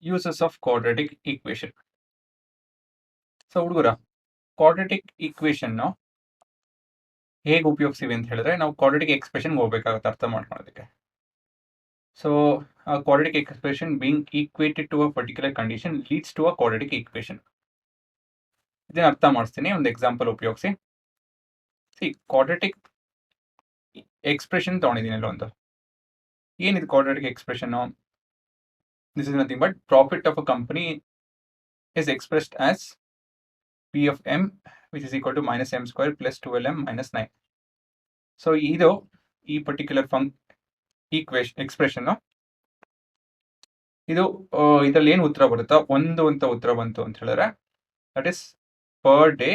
Uses of quadratic equation. So ಹುಡುಗರ, quadratic equation ಹೇಗೆ ಉಪಯೋಗಿಸ್ತೀವಿ ಅಂತ ಹೇಳಿದ್ರೆ, ನಾವು ಕ್ವಾಡ್ರಾಟಿಕ್ ಎಕ್ಸ್ಪ್ರೆಷನ್ ಹೋಗ್ಬೇಕಾಗುತ್ತೆ ಅರ್ಥ ಮಾಡ್ಕೊಳ್ಳೋದಕ್ಕೆ. So quadratic expression being equated to a particular condition leads to a quadratic equation. ಇದನ್ನ ಅರ್ಥ ಮಾಡಿಸ್ತೀನಿ ಒಂದು ಎಕ್ಸಾಂಪಲ್ ಉಪಯೋಗಿಸಿ. ಕ್ವಾಡ್ರಾಟಿಕ್ ಎಕ್ಸ್ಪ್ರೆಷನ್ ತಗೊಂಡಿದ್ದೀನಿ ಒಂದು. ಏನಿದೆ quadratic expression? This is nothing but profit of a company is expressed as P of M, which is equal to minus M square plus 12M minus 9. So ಇದು ಈ ಪರ್ಟಿಕ್ಯುಲರ್ ಎಕ್ಸ್ಪ್ರೆಷನ್ ಇದು ಇದರಲ್ಲಿ ಏನು ಉತ್ತರ ಬರುತ್ತಾ, ಒಂದು ಅಂತ ಉತ್ತರ ಬಂತು ಅಂತ ಹೇಳಿದ್ರೆ, that is per day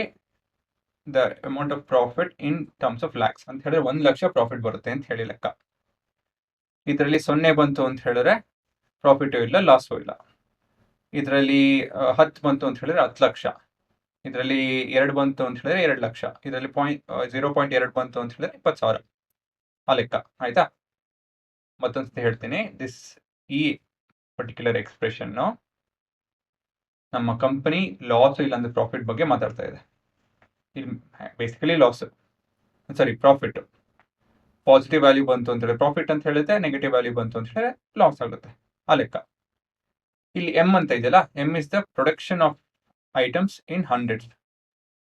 the amount of profit in terms of lakhs ಅಂತ ಹೇಳಿದ್ರೆ 1 ಲಕ್ಷ ಪ್ರಾಫಿಟ್ ಬರುತ್ತೆ ಅಂತ ಹೇಳಿ ಲೆಕ್ಕ. ಇದರಲ್ಲಿ 0 ಬಂತು ಅಂತ ಹೇಳಿದ್ರೆ ಪ್ರಾಫಿಟು ಇಲ್ಲ, ಲಾಸು ಇಲ್ಲ. ಇದರಲ್ಲಿ 10 ಬಂತು ಅಂತ ಹೇಳಿದ್ರೆ 10 ಲಕ್ಷ. ಇದರಲ್ಲಿ 2 ಬಂತು ಅಂತ ಹೇಳಿದ್ರೆ 2 ಲಕ್ಷ. ಇದರಲ್ಲಿ 0.2 ಬಂತು ಅಂತ ಹೇಳಿದ್ರೆ 20,000 ಆ ಲೆಕ್ಕ. ಆಯ್ತಾ? ಮತ್ತೊಂದ್ಸತಿ ಹೇಳ್ತೀನಿ. ಈ ಪರ್ಟಿಕ್ಯುಲರ್ ಎಕ್ಸ್ಪ್ರೆಷನ್ ನಮ್ಮ ಕಂಪನಿ ಲಾಸ್ ಇಲ್ಲಾಂದ್ರೆ ಪ್ರಾಫಿಟ್ ಬಗ್ಗೆ ಮಾತಾಡ್ತಾ ಇದೆ. ಇಲ್ಲಿ ಬೇಸಿಕಲಿ ಪ್ರಾಫಿಟ್. ಪಾಸಿಟಿವ್ ವ್ಯಾಲ್ಯೂ ಬಂತು ಅಂತ ಹೇಳಿದ್ರೆ ಪ್ರಾಫಿಟ್ ಅಂತ ಹೇಳುತ್ತೆ, ನೆಗೆಟಿವ್ ವ್ಯಾಲ್ಯೂ ಬಂತು ಅಂತ ಹೇಳಿದ್ರೆ ಲಾಸ್ ಆಗುತ್ತೆ ಆ ಲೆಕ್ಕ. ಇಲ್ಲಿ ಎಮ್ ಅಂತ ಇದೆಯಲ್ಲ, M is the production of items in hundreds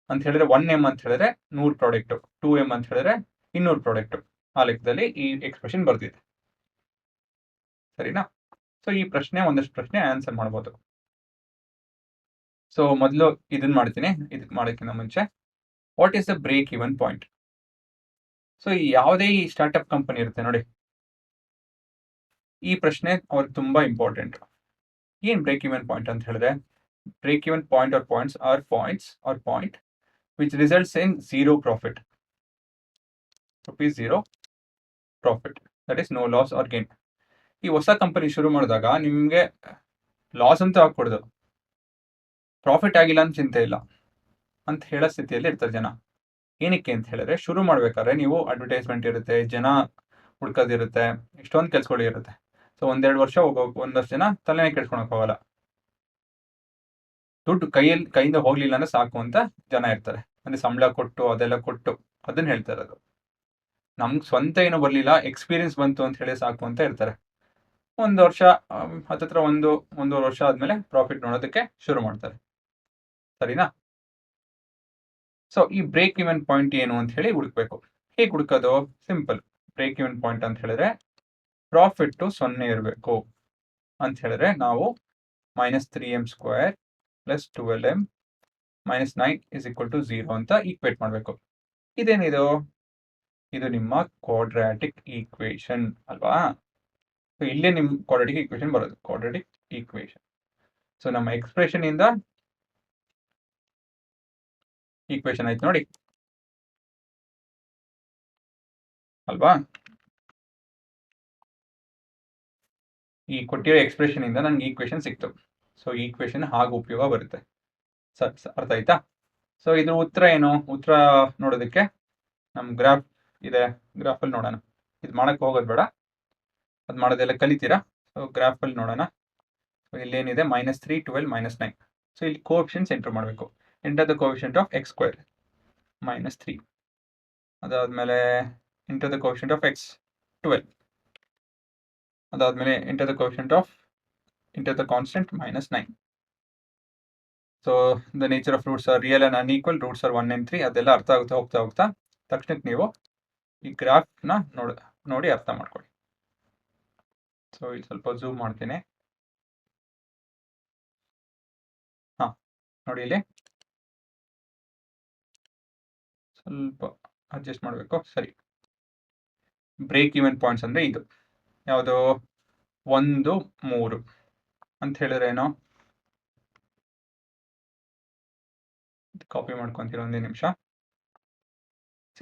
ಅಂತ ಹೇಳಿದ್ರೆ 1M ಅಂತ ಹೇಳಿದ್ರೆ 100 ಪ್ರಾಡಕ್ಟ್, 2M ಅಂತ ಹೇಳಿದ್ರೆ 200 ಪ್ರಾಡಕ್ಟ್. ಆ ಲೆಕ್ಕದಲ್ಲಿ ಈ ಎಕ್ಸ್ಪ್ರೆಷನ್ ಬರ್ತಿದೆ. ಸರಿನಾ? ಸೊ ಈ ಒಂದಷ್ಟು ಪ್ರಶ್ನೆ ಆನ್ಸರ್ ಮಾಡ್ಬೋದು. ಸೊ ಮೊದಲು ಇದನ್ನ ಮಾಡ್ತೀನಿ. ಇದಕ್ಕೆ ಮಾಡೋಕ್ಕಿಂತ ಮುಂಚೆ, what is the break even point? So ಯಾವುದೇ ಈ ಸ್ಟಾರ್ಟ್ಅಪ್ ಕಂಪನಿ ಇರುತ್ತೆ ನೋಡಿ, ಈ ಪ್ರಶ್ನೆ ಅವ್ರಿಗೆ ತುಂಬಾ ಇಂಪಾರ್ಟೆಂಟ್. ಏನ್ ಬ್ರೇಕ್ ಇವನ್ ಪಾಯಿಂಟ್ ಅಂತ ಹೇಳಿದ್ರೆ, break even point or points are points or point which results in zero profit, ₹0 profit, that is no loss or gain. ಈ ಹೊಸ ಕಂಪನಿ ಶುರು ಮಾಡಿದಾಗ ನಿಮಗೆ ಲಾಸ್ ಅಂತ ಹಾಕ್ಕೊಡ್ದು, ಪ್ರಾಫಿಟ್ ಆಗಿಲ್ಲ ಅಂತ ಚಿಂತೆ ಇಲ್ಲ ಅಂತ ಹೇಳೋ ಸ್ಥಿತಿಯಲ್ಲಿ ಇರ್ತಾರೆ ಜನ. ಏನಕ್ಕೆ ಅಂತ ಹೇಳಿದ್ರೆ, ಶುರು ಮಾಡ್ಬೇಕಾದ್ರೆ ನೀವು ಅಡ್ವರ್ಟೈಸ್ಮೆಂಟ್ ಇರುತ್ತೆ, ಜನ ಹುಡ್ಕೋದಿರುತ್ತೆ, ಎಷ್ಟೊಂದು ಕೆಲ್ಸಗಳು ಇರುತ್ತೆ. ಸೊ 1-2 ವರ್ಷ ಒಂದಷ್ಟು ಜನ ತಲೆನೇ ಕೆಡ್ಸ್ಕೊಳಕ್ ಹೋಗಲ್ಲ. ದುಡ್ಡು ಕೈಯಿಂದ ಹೋಗ್ಲಿಲ್ಲ ಅಂದ್ರೆ ಸಾಕು ಅಂತ ಜನ ಇರ್ತಾರೆ. ಅಂದ್ರೆ ಸಂಬಳ ಕೊಟ್ಟು ಅದೆಲ್ಲ ಕೊಟ್ಟು ಅದನ್ನ ಹೇಳ್ತಾ ಇರೋದು. ನಮ್ಗೆ ಸ್ವಂತ ಏನೋ ಬರ್ಲಿಲ್ಲ, ಎಕ್ಸ್ಪೀರಿಯನ್ಸ್ ಬಂತು ಅಂತ ಹೇಳಿ ಸಾಕು ಅಂತ ಇರ್ತಾರೆ. 1 ವರ್ಷ ಹತ್ತತ್ರ 1-1.5 ವರ್ಷ ಆದ್ಮೇಲೆ ಪ್ರಾಫಿಟ್ ನೋಡೋದಕ್ಕೆ ಶುರು ಮಾಡ್ತಾರೆ. ಸರಿನಾ? ಸೊ ಈ ಬ್ರೇಕ್ ಇವನ್ ಪಾಯಿಂಟ್ ಏನು ಅಂತ ಹೇಳಿ ಹುಡುಕ್ಬೇಕು. ಹೇಗೆ ಹುಡುಕೋದು? ಸಿಂಪಲ್. ಬ್ರೇಕ್ ಇವನ್ ಪಾಯಿಂಟ್ ಅಂತ ಹೇಳಿದ್ರೆ ಪ್ರಾಫಿಟ್ 0 ಇರಬೇಕು ಅಂತ ಹೇಳಿದ್ರೆ ನಾವು -3M square plus 12M minus 9 is equal to 0 ಅಂತ ಈಕ್ವೇಟ್ ಮಾಡಬೇಕು. ಇದೇನಿದು? ಇದು ನಿಮ್ಮ ಕ್ವಾಡ್ರಾಟಿಕ್ ಈಕ್ವೇಷನ್ ಅಲ್ವಾ? ಸೊ ಇಲ್ಲೇ ನಿಮ್ಮ ಕ್ವಾಡ್ರಾಟಿಕ್ ಈಕ್ವೇಷನ್ ಬರೋದು, ಕ್ವಾಡ್ರಾಟಿಕ್ ಈಕ್ವೇಷನ್. ಸೊ ನಮ್ಮ ಎಕ್ಸ್ಪ್ರೆಷನ್ ಇಂದ ಈಕ್ವೇಷನ್ ಆಯ್ತು ನೋಡಿ ಅಲ್ವಾ? ಈ ಕೊಟ್ಟಿರೋ ಎಕ್ಸ್ಪ್ರೆಷನ್ ಇಂದ ನನಗೆ ಈಕ್ವೇಷನ್ ಸಿಕ್ತು. ಸೊ ಈಕ್ವೇಷನ್ ಹಾಗೆ ಉಪಯೋಗ ಬರುತ್ತೆ. ಅರ್ಥ ಆಯ್ತಾ? ಸೊ ಇದ್ರ ಉತ್ತರ ಏನು? ಉತ್ತರ ನೋಡೋದಕ್ಕೆ ನಮ್ಮ ಗ್ರಾಫ್ ಇದೆ, ಗ್ರಾಫಲ್ಲಿ ನೋಡೋಣ. ಇದು ಮಾಡಕ್ಕೆ ಹೋಗೋದು ಬೇಡ, ಅದು ಮಾಡೋದೆಲ್ಲ ಕಲಿತೀರಾ. ಸೊ ಗ್ರಾಫಲ್ಲಿ ನೋಡೋಣ. ಸೊ ಇಲ್ಲೇನಿದೆ, -3, 12, -9. ಸೊ ಇಲ್ಲಿ ಕೋಎಫಿಷಿಯಂಟ್ಸ್ ಎಂಟರ್ ಮಾಡಬೇಕು. Enter the coefficient of x², -3. ಅದಾದ್ಮೇಲೆ enter the coefficient of x, 12. ಅದಾದ್ಮೇಲೆ enter the constant -9. So the nature of roots are real and unequal, roots are 1 and 3. ಅದೆಲ್ಲ ಅರ್ಥ ಆಗುತ್ತೆ ಹೋಗ್ತಾ ತಕ್ಷಣಕ್ಕೆ ನೀವು ಈ ಗ್ರಾಫ್ನ ನೋಡಿ ಅರ್ಥ ಮಾಡ್ಕೊಳ್ಳಿ. ಸೊ ಇಲ್ಲಿ ಸ್ವಲ್ಪ ಝೂಮ್ ಮಾಡ್ತೀನಿ. ನೋಡಿ ಇಲ್ಲಿ ಸ್ವಲ್ಪ ಅಡ್ಜಸ್ಟ್ ಮಾಡಬೇಕು. ಸರಿ, ಬ್ರೇಕ್ ಇವನ್ ಪಾಯಿಂಟ್ಸ್ ಅಂದ್ರೆ ಇದು ಯಾವುದು? 1, 3 ಅಂತ ಹೇಳಿದ್ರೆ ಏನೋ, ಕಾಪಿ ಮಾಡ್ಕೊಂತೀರ, ಒಂದೇ ನಿಮಿಷ.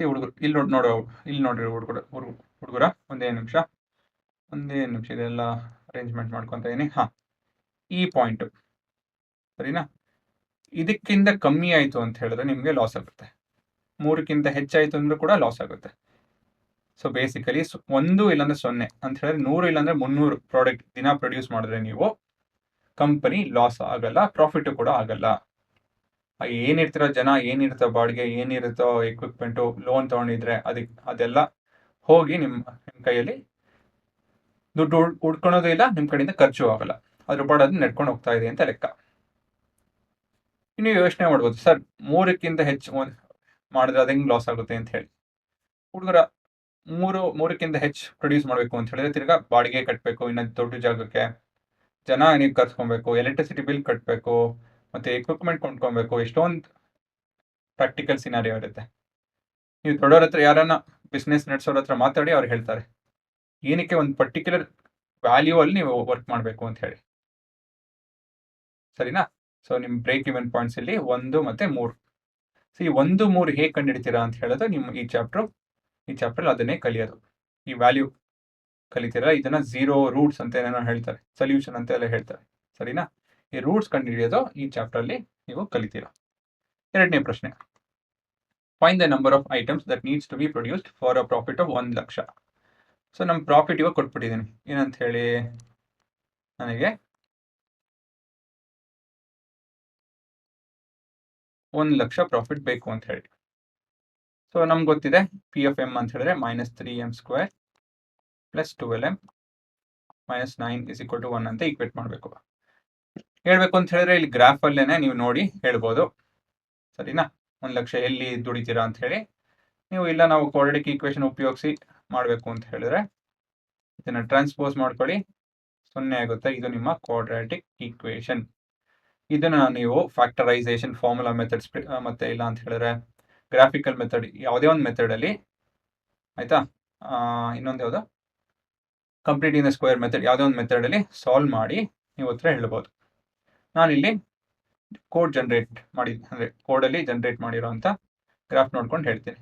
ಹುಡುಗರು ಇಲ್ಲಿ ನೋಡ್ರಿ ಹುಡುಗರ ಒಂದೇ ನಿಮಿಷ ಇದೆಲ್ಲ ಅರೇಂಜ್ಮೆಂಟ್ ಮಾಡ್ಕೊತಾ ಇದೀನಿ. ಈ ಪಾಯಿಂಟ್ ಸರಿನಾ? ಇದಕ್ಕಿಂತ ಕಮ್ಮಿ ಆಯ್ತು ಅಂತ ಹೇಳಿದ್ರೆ ನಿಮ್ಗೆ ಲಾಸ್ ಆಗುತ್ತೆ. 3ಕ್ಕಿಂತ ಹೆಚ್ಚಾಯ್ತು ಅಂದ್ರೆ ಕೂಡ ಲಾಸ್ ಆಗುತ್ತೆ. ಸೊ ಬೇಸಿಕಲಿ 1 ಇಲ್ಲಾಂದ್ರೆ 0 ಅಂತ ಹೇಳಿದ್ರೆ 100 ಇಲ್ಲಾಂದ್ರೆ 300 ಪ್ರಾಡಕ್ಟ್ ದಿನ ಪ್ರೊಡ್ಯೂಸ್ ಮಾಡಿದ್ರೆ ನೀವು ಕಂಪನಿ ಲಾಸ್ ಆಗಲ್ಲ, ಪ್ರಾಫಿಟ್ ಕೂಡ ಆಗಲ್ಲ. ಏನಿರ್ತಿರೋ ಜನ, ಏನಿರುತ್ತೋ ಬಾಡಿಗೆ, ಏನಿರುತ್ತೋ ಎಕ್ವಿಪ್ಮೆಂಟು, ಲೋನ್ ತೊಗೊಂಡಿದ್ರೆ ಅದೆಲ್ಲ ಹೋಗಿ ನಿಮ್ಮ ಕೈಯಲ್ಲಿ ದುಡ್ಡು ಉಡ್ಕೊಳೋದು ಇಲ್ಲ, ನಿಮ್ಮ ಕಡೆಯಿಂದ ಖರ್ಚು ಆಗಲ್ಲ. ಅದ್ರ ಪಾಡು ಅದು ನಡ್ಕೊಂಡು ಹೋಗ್ತಾ ಇದೆ ಅಂತ ಲೆಕ್ಕ. ನೀವು ಯೋಚನೆ ಮಾಡ್ಬೋದು, ಸರ್ 3ಕ್ಕಿಂತ ಹೆಚ್ಚು ಮಾಡಿದ್ರೆ ಅದು ಹೆಂಗೆ ಲಾಸ್ ಆಗುತ್ತೆ ಅಂತ ಹೇಳಿ. ಹುಡುಗರ ಮೂರಕ್ಕಿಂತ ಹೆಚ್ಚು ಪ್ರೊಡ್ಯೂಸ್ ಮಾಡಬೇಕು ಅಂತ ಹೇಳಿದ್ರೆ ತಿರ್ಗಾ ಬಾಡಿಗೆ ಕಟ್ಟಬೇಕು, ಇನ್ನೊಂದು ದೊಡ್ಡ ಜಾಗಕ್ಕೆ ಜನ ನೀವು ಕರ್ಸ್ಕೊಬೇಕು, ಎಲೆಕ್ಟ್ರಿಸಿಟಿ ಬಿಲ್ ಕಟ್ಟಬೇಕು, ಮತ್ತೆ ಎಕ್ವಿಪ್ಮೆಂಟ್ ಕೊಂಡ್ಕೊಬೇಕು, ಎಷ್ಟೊಂದು ಪ್ರಾಕ್ಟಿಕಲ್ ಸಿನಾರಿಯೋ ಇರುತ್ತೆ. ನೀವು ದೊಡ್ಡವ್ರ ಹತ್ರ ಯಾರನ್ನ ಬಿಸ್ನೆಸ್ ನಡೆಸೋರ ಹತ್ರ ಮಾತಾಡಿ ಅವ್ರು ಹೇಳ್ತಾರೆ ಏನಕ್ಕೆ ಒಂದು ಪರ್ಟಿಕ್ಯುಲರ್ ವ್ಯಾಲ್ಯೂ ಅಲ್ಲಿ ನೀವು ವರ್ಕ್ ಮಾಡಬೇಕು ಅಂತ ಹೇಳಿ. ಸರಿನಾ? ಸೊ ನಿಮ್ಮ ಬ್ರೇಕ್ ಇವೆನ್ ಪಾಯಿಂಟ್ಸ್ ಇಲ್ಲಿ 1 ಮತ್ತೆ 3. ಸೊ ಈ 1, 3 ಹೇಗೆ ಕಂಡುಹಿಡಿತೀರಾ ಅಂತ ಹೇಳೋದು ನಿಮ್ಮ ಈ ಚಾಪ್ಟರ್ ಅದನ್ನೇ ಕಲಿಯೋದು. ಈ ವ್ಯಾಲ್ಯೂ ಕಲಿತೀರಾ, ಇದನ್ನ 0 ರೂಟ್ಸ್ ಅಂತ ಏನೋ ಹೇಳ್ತಾರೆ, ಸೊಲ್ಯೂಷನ್ ಅಂತ ಎಲ್ಲ ಹೇಳ್ತಾರೆ. ಸರಿನಾ? ಈ ರೂಟ್ಸ್ ಕಂಡುಹಿಡಿಯೋದು ಈ ಚಾಪ್ಟರ್ ಅಲ್ಲಿ ನೀವು ಕಲಿತೀರಾ. ಎರಡನೇ ಪ್ರಶ್ನೆ, find the number of items that needs to be produced for a profit of 1 lakh. So ನಮ್ಮ ಪ್ರಾಫಿಟ್ ಇವಾಗ ಕೊಟ್ಬಿಟ್ಟಿದ್ದೀನಿ, ಏನಂತ ಹೇಳಿ, ನನಗೆ 1 ಲಕ್ಷ ಪ್ರಾಫಿಟ್ ಬೇಕು ಅಂತ ಹೇಳಿ. ಸೊ ನಮ್ಗೆ ಗೊತ್ತಿದೆ ಪಿ ಎಫ್ ಎಮ್ ಅಂತ ಹೇಳಿದ್ರೆ -3m² + 12m - 9 = 1 ಅಂತ ಈಕ್ವೇಟ್ ಮಾಡಬೇಕು. ಹೇಳ್ಬೇಕು ಅಂತ ಹೇಳಿದ್ರೆ ಇಲ್ಲಿ ಗ್ರಾಫ್ ಅಲ್ಲೇನೆ ನೀವು ನೋಡಿ ಹೇಳ್ಬೋದು. ಸರಿನಾ? 1 ಲಕ್ಷ ಎಲ್ಲಿ ದುಡಿತೀರಾ ಅಂತ ಹೇಳಿ. ನೀವು ಇಲ್ಲ ನಾವು ಕ್ವಾಡ್ರಾಟಿಕ್ ಈಕ್ವೇಷನ್ ಉಪಯೋಗಿಸಿ ಮಾಡಬೇಕು ಅಂತ ಹೇಳಿದ್ರೆ ಇದನ್ನ ಟ್ರಾನ್ಸ್ಪೋಸ್ ಮಾಡ್ಕೊಳ್ಳಿ, 0 ಆಗುತ್ತೆ. ಇದು ನಿಮ್ಮ ಕ್ವಾಡ್ರಾಟಿಕ್ ಈಕ್ವೇಷನ್. ಇದನ್ನ ನೀವು ಫ್ಯಾಕ್ಟರೈಸೇಷನ್, ಫಾರ್ಮುಲಾ ಮೆಥಡ್ಸ್, ಮತ್ತೆ ಇಲ್ಲ ಅಂತ ಹೇಳಿದ್ರೆ ಗ್ರಾಫಿಕಲ್ ಮೆಥಡ್, ಯಾವುದೇ ಒಂದು ಮೆಥಡ್ ಅಲ್ಲಿ, ಆಯ್ತಾ, ಇನ್ನೊಂದು ಯಾವುದು complete in the square method, ಯಾವುದೇ ಒಂದು ಮೆಥಡ್ ಅಲ್ಲಿ ಸಾಲ್ವ್ ಮಾಡಿ ನೀವು ಉತ್ತರ ಹೇಳ್ಬೋದು. ನಾನಿಲ್ಲಿ ಕೋಡ್ ಜನರೇಟ್ ಮಾಡಿ, ಅಂದರೆ ಕೋಡಲ್ಲಿ ಜನರೇಟ್ ಮಾಡಿರೋಂಥ ಗ್ರಾಫ್ ನೋಡ್ಕೊಂಡು ಹೇಳ್ತೀನಿ.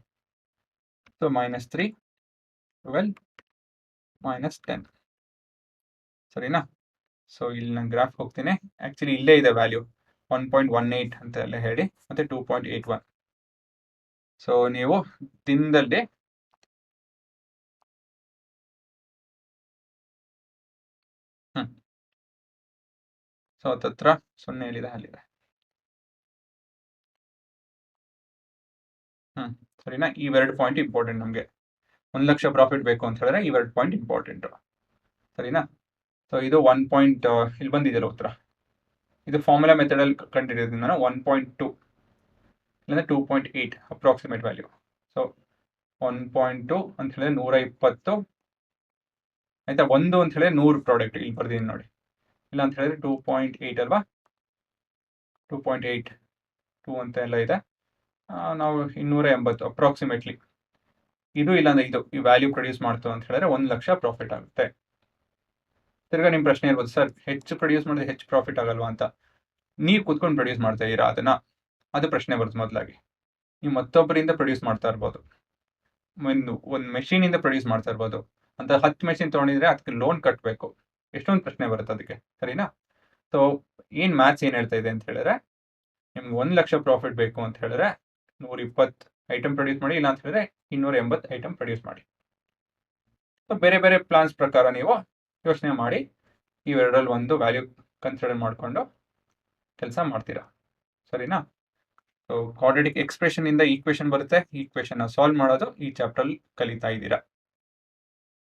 ಸೊ -3, 12, -10. ಸರಿನಾ? ಸೊ ಇಲ್ಲಿ ನಾನು ಗ್ರಾಫ್ ಹೋಗ್ತೀನಿ. ಆ್ಯಕ್ಚುಲಿ ಇಲ್ಲೇ ಇದೆ ವ್ಯಾಲ್ಯೂ 1.18 ಅಂತ ಎಲ್ಲ ಹೇಳಿ, ಮತ್ತೆ 2.81. ಸೊ ನೀವು ದಿನದಲ್ಲಿ ಸೊ ಹತ್ರ 0 ಎಲ್ಲಿದೆ, ಅಲ್ಲಿದೆ. ಸರಿನಾ? ಇವೆರಡು ಪಾಯಿಂಟ್ ಇಂಪಾರ್ಟೆಂಟ್ ನಮಗೆ. 1 ಲಕ್ಷ ಪ್ರಾಫಿಟ್ ಬೇಕು ಅಂತ ಹೇಳಿದ್ರೆ ಇವೆರಡು ಪಾಯಿಂಟ್ ಇಂಪಾರ್ಟೆಂಟ್. ಸರಿನಾ? ಸೊ ಇದು 1. ಇಲ್ಲಿ ಬಂದಿದೆಯಲ್ಲ ಉತ್ತರ, ಇದು ಫಾರ್ಮುಲಾ ಮೆಥಡ್ ಅಲ್ಲಿ ಕಂಡಿಡಿಯೋದ್ರಿಂದ ನಾನು 1.2 ಇಲ್ಲಾಂದ್ರೆ 2.8 ಅಪ್ರಾಕ್ಸಿಮೇಟ್ ವ್ಯಾಲ್ಯೂ. ಸೊ 1.2 ಅಂತ ಹೇಳಿದ್ರೆ 120, ಆಯ್ತಾ. 1 ಅಂತ ಹೇಳಿದ್ರೆ 100 ಪ್ರಾಡಕ್ಟ್ ಇಲ್ಲಿ ಬರ್ದಿದ್ದೀನಿ ನೋಡಿ. ಇಲ್ಲ ಅಂತ ಹೇಳಿದ್ರೆ 2.8 ಅಲ್ವಾ, 2.8, 2 ಅಂತ ಎಲ್ಲ ಇದೆ. ನಾವು 280 ಅಪ್ರಾಕ್ಸಿಮೇಟ್ಲಿ ಇದು, ಇಲ್ಲಾಂದ್ರೆ ಇದು ಈ ವ್ಯಾಲ್ಯೂ ಪ್ರೊಡ್ಯೂಸ್ ಮಾಡ್ತು ಅಂತ ಹೇಳಿದ್ರೆ 1 ಲಕ್ಷ ಪ್ರಾಫಿಟ್ ಆಗುತ್ತೆ. ತಿರ್ಗಾ ನಿಮ್ಮ ಪ್ರಶ್ನೆ ಇರ್ಬೋದು, ಸರ್ ಹೆಚ್ಚು ಪ್ರೊಡ್ಯೂಸ್ ಮಾಡಿದ್ರೆ ಹೆಚ್ಚು ಪ್ರಾಫಿಟ್ ಆಗಲ್ವಾ ಅಂತ. ನೀವು ಕೂತ್ಕೊಂಡು ಪ್ರೊಡ್ಯೂಸ್ ಮಾಡ್ತಾ ಇದ್ದೀರಾ ಅದನ್ನ, ಅದು ಪ್ರಶ್ನೆ ಬರುತ್ತೆ ಮೊದಲಾಗಿ. ನೀವು ಮತ್ತೊಬ್ಬರಿಂದ ಪ್ರೊಡ್ಯೂಸ್ ಮಾಡ್ತಾ ಇರ್ಬೋದು, ಒಂದು ಮೆಷಿನಿಂದ ಪ್ರೊಡ್ಯೂಸ್ ಮಾಡ್ತಾ ಇರ್ಬೋದು. ಅಂತ 10 ಮೆಷಿನ್ ತೊಗೊಂಡಿದ್ರೆ ಅದಕ್ಕೆ ಲೋನ್ ಕಟ್ಟಬೇಕು, ಎಷ್ಟೊಂದು ಪ್ರಶ್ನೆ ಬರುತ್ತೆ ಅದಕ್ಕೆ. ಸರಿನಾ? ಸೊ ಏನು ಮ್ಯಾಥ್ಸ್ ಏನು ಹೇಳ್ತಾ ಇದೆ ಅಂತ ಹೇಳಿದ್ರೆ, ನಿಮ್ಗೆ 1 ಲಕ್ಷ ಪ್ರಾಫಿಟ್ ಬೇಕು ಅಂತ ಹೇಳಿದ್ರೆ 120 ಐಟಮ್ ಪ್ರೊಡ್ಯೂಸ್ ಮಾಡಿ, ಇಲ್ಲ ಅಂತ ಹೇಳಿದ್ರೆ 280 ಐಟಮ್ ಪ್ರೊಡ್ಯೂಸ್ ಮಾಡಿ. ಸೊ ಬೇರೆ ಬೇರೆ ಪ್ಲಾನ್ಸ್ ಪ್ರಕಾರ ನೀವು ಯೋಚನೆ ಮಾಡಿ ಇವೆರಡರಲ್ಲಿ ಒಂದು ವ್ಯಾಲ್ಯೂ ಕನ್ಸಿಡರ್ ಮಾಡಿಕೊಂಡು ಕೆಲಸ ಮಾಡ್ತೀರಾ. ಸರಿನಾ? ಸೊ ಕ್ವಾಡ್ರಾಟಿಕ್ ಎಕ್ಸ್ಪ್ರೆಷನ್ ಇಂದ ಈಕ್ವೇಷನ್ ಬರುತ್ತೆ, ಈಕ್ವೇಷನ್ ಸಾಲ್ವ್ ಮಾಡೋದು ಈ ಚಾಪ್ಟರ್ ಅಲ್ಲಿ ಕಲಿತಾ ಇದ್ದೀರಾ.